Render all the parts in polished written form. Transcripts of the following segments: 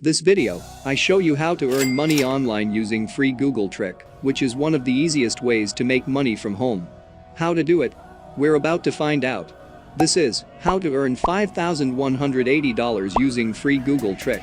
This video, I show you how to earn money online using free Google trick, which is one of the easiest ways to make money from home. How to do it? We're about to find out. This is how to earn $5,180 using free Google trick.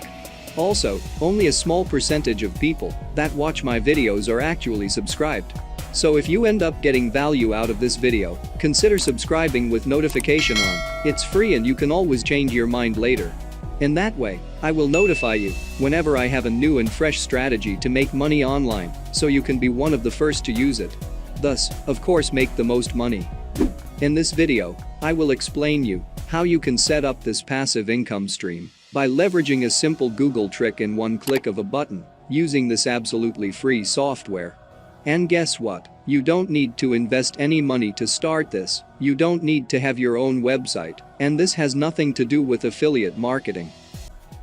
Also, only a small percentage of people that watch my videos are actually subscribed. So if you end up getting value out of this video, consider subscribing with notification on. It's free and you can always change your mind later. In that way, I will notify you whenever I have a new and fresh strategy to make money online, so you can be one of the first to use it. Thus, of course, make the most money. In this video, I will explain you how you can set up this passive income stream by leveraging a simple Google trick in one click of a button using this absolutely free software. And guess what? You don't need to invest any money to start this, you don't need to have your own website, and this has nothing to do with affiliate marketing.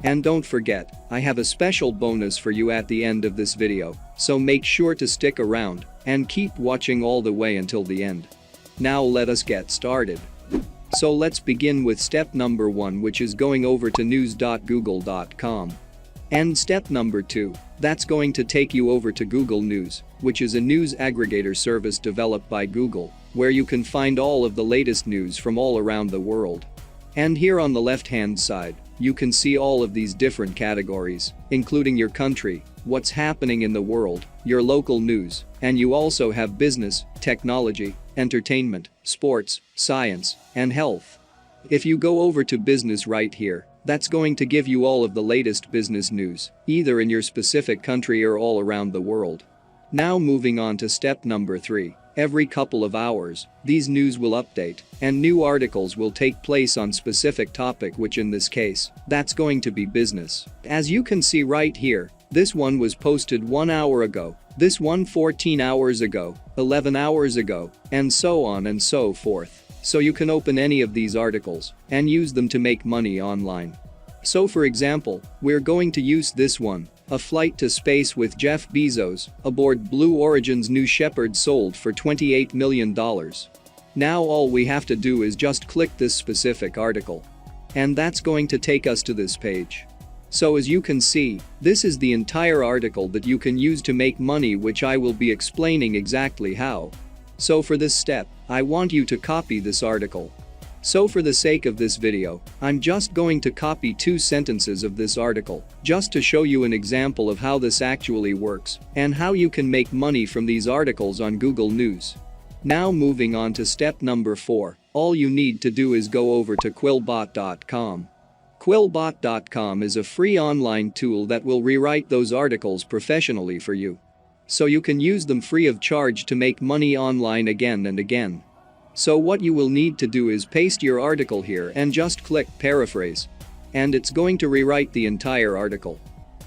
And don't forget, I have a special bonus for you at the end of this video, so make sure to stick around and keep watching all the way until the end. Now let us get started. So let's begin with step number 1, which is going over to news.google.com. And step number 2, that's going to take you over to Google News, which is a news aggregator service developed by Google, where you can find all of the latest news from all around the world. And here on the left-hand side, you can see all of these different categories, including your country, what's happening in the world, your local news, and you also have business, technology, entertainment, sports, science, and health. If you go over to business right here, that's going to give you all of the latest business news, either in your specific country or all around the world. Now moving on to step number 3, every couple of hours, these news will update, and new articles will take place on specific topic, which in this case, that's going to be business. As you can see right here, this one was posted 1 hour ago, this one 14 hours ago, 11 hours ago, and so on and so forth. So you can open any of these articles and use them to make money online. So for example, we're going to use this one, a flight to space with Jeff Bezos, aboard Blue Origin's New Shepard sold for $28 million. Now all we have to do is just click this specific article. And that's going to take us to this page. So as you can see, this is the entire article that you can use to make money, which I will be explaining exactly how. So for this step, I want you to copy this article. So for the sake of this video, I'm just going to copy 2 sentences of this article, just to show you an example of how this actually works, and how you can make money from these articles on Google News. Now moving on to step number 4, all you need to do is go over to Quillbot.com. Quillbot.com is a free online tool that will rewrite those articles professionally for you. So you can use them free of charge to make money online again and again. So what you will need to do is paste your article here and just click paraphrase. And it's going to rewrite the entire article.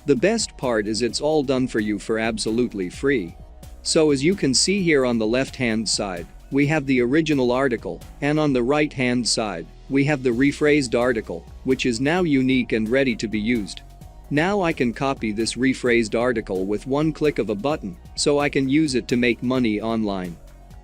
The best part is it's all done for you for absolutely free. So as you can see here on the left-hand side, we have the original article, and on the right-hand side, we have the rephrased article, which is now unique and ready to be used. Now I can copy this rephrased article with one click of a button, so I can use it to make money online.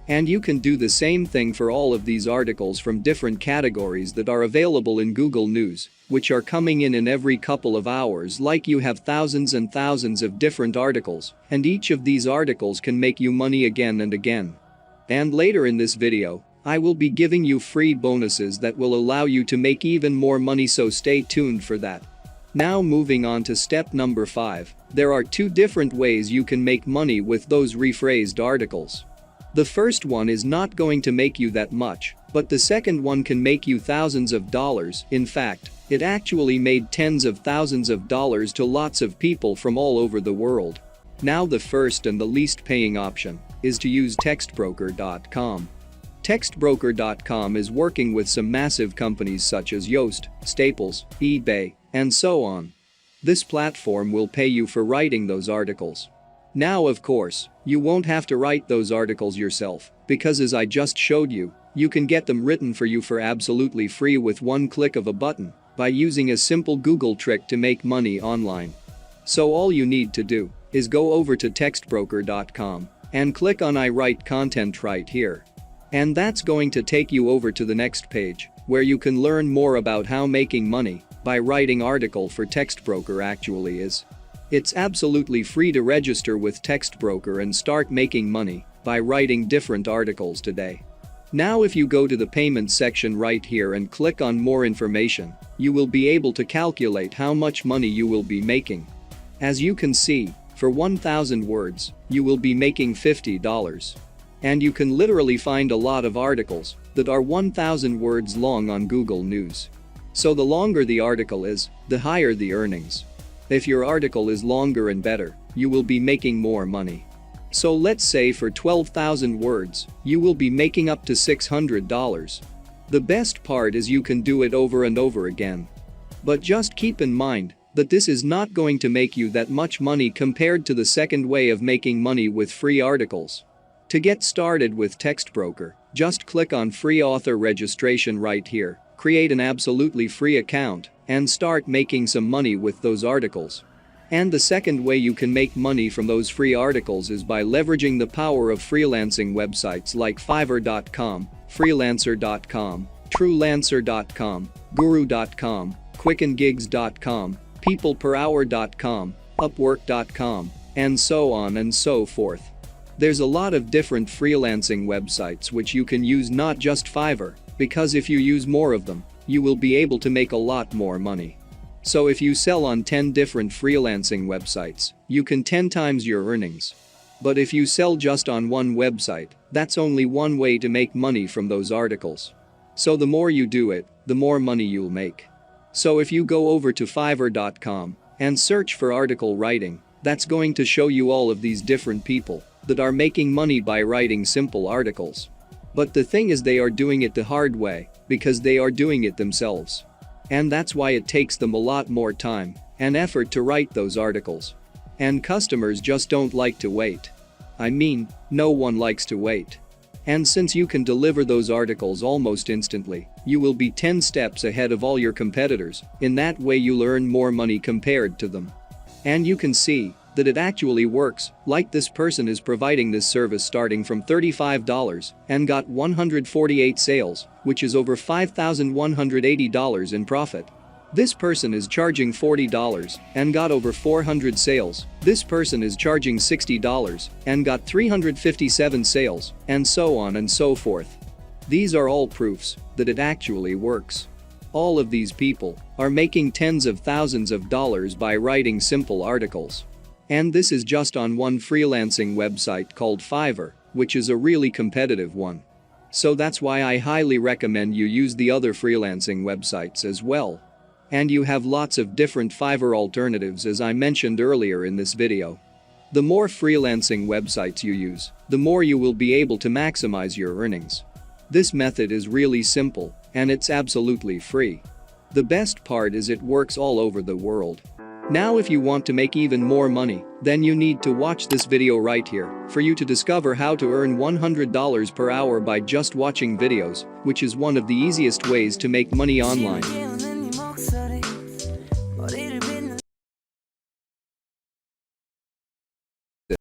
And you can do the same thing for all of these articles from different categories that are available in Google News, which are coming in every couple of hours, like you have thousands and thousands of different articles, and each of these articles can make you money again and again. And later in this video, I will be giving you free bonuses that will allow you to make even more money, so stay tuned for that. Now moving on to step number 5, there are 2 different ways you can make money with those rephrased articles. The first one is not going to make you that much, but the second one can make you thousands of dollars. In fact, it actually made tens of thousands of dollars to lots of people from all over the world. Now the first and the least paying option is to use Textbroker.com. Textbroker.com is working with some massive companies such as Yoast, Staples, eBay, and so on. This platform will pay you for writing those articles. Now of course, you won't have to write those articles yourself, because as I just showed you, you can get them written for you for absolutely free with one click of a button by using a simple Google trick to make money online. So all you need to do is go over to Textbroker.com and click on I write content right here. And that's going to take you over to the next page, where you can learn more about how making money by writing article for Textbroker actually is. It's absolutely free to register with Textbroker and start making money by writing different articles today. Now if you go to the payments section right here and click on more information, you will be able to calculate how much money you will be making. As you can see, for 1,000 words, you will be making $50. And you can literally find a lot of articles that are 1,000 words long on Google News. So the longer the article is, the higher the earnings. If your article is longer and better, you will be making more money. So let's say for 12,000 words, you will be making up to $600. The best part is you can do it over and over again. But just keep in mind that this is not going to make you that much money compared to the second way of making money with free articles. To get started with Textbroker, just click on free author registration right here, create an absolutely free account, and start making some money with those articles. And the second way you can make money from those free articles is by leveraging the power of freelancing websites like Fiverr.com, Freelancer.com, Truelancer.com, Guru.com, QuickenGigs.com, PeoplePerHour.com, Upwork.com, and so on and so forth. There's a lot of different freelancing websites which you can use, not just Fiverr, because if you use more of them, you will be able to make a lot more money. So if you sell on 10 different freelancing websites, you can 10 times your earnings. But if you sell just on one website, that's only one way to make money from those articles. So the more you do it, the more money you'll make. So if you go over to Fiverr.com and search for article writing, that's going to show you all of these different people that are making money by writing simple articles. But the thing is, they are doing it the hard way because they are doing it themselves. And that's why it takes them a lot more time and effort to write those articles. And customers just don't like to wait. I mean, no one likes to wait. And since you can deliver those articles almost instantly, you will be 10 steps ahead of all your competitors. In that way you'll earn more money compared to them. And you can see that it actually works, like this person is providing this service starting from $35 and got 148 sales, which is over $5,180 in profit. This person is charging $40 and got over 400 sales. This person is charging $60 and got 357 sales, and so on and so forth. These are all proofs that it actually works. All of these people are making tens of thousands of dollars by writing simple articles. And this is just on one freelancing website called Fiverr, which is a really competitive one. So that's why I highly recommend you use the other freelancing websites as well. And you have lots of different Fiverr alternatives, as I mentioned earlier in this video. The more freelancing websites you use, the more you will be able to maximize your earnings. This method is really simple, and it's absolutely free. The best part is it works all over the world. Now if you want to make even more money, then you need to watch this video right here for you to discover how to earn $100 per hour by just watching videos, which is one of the easiest ways to make money online.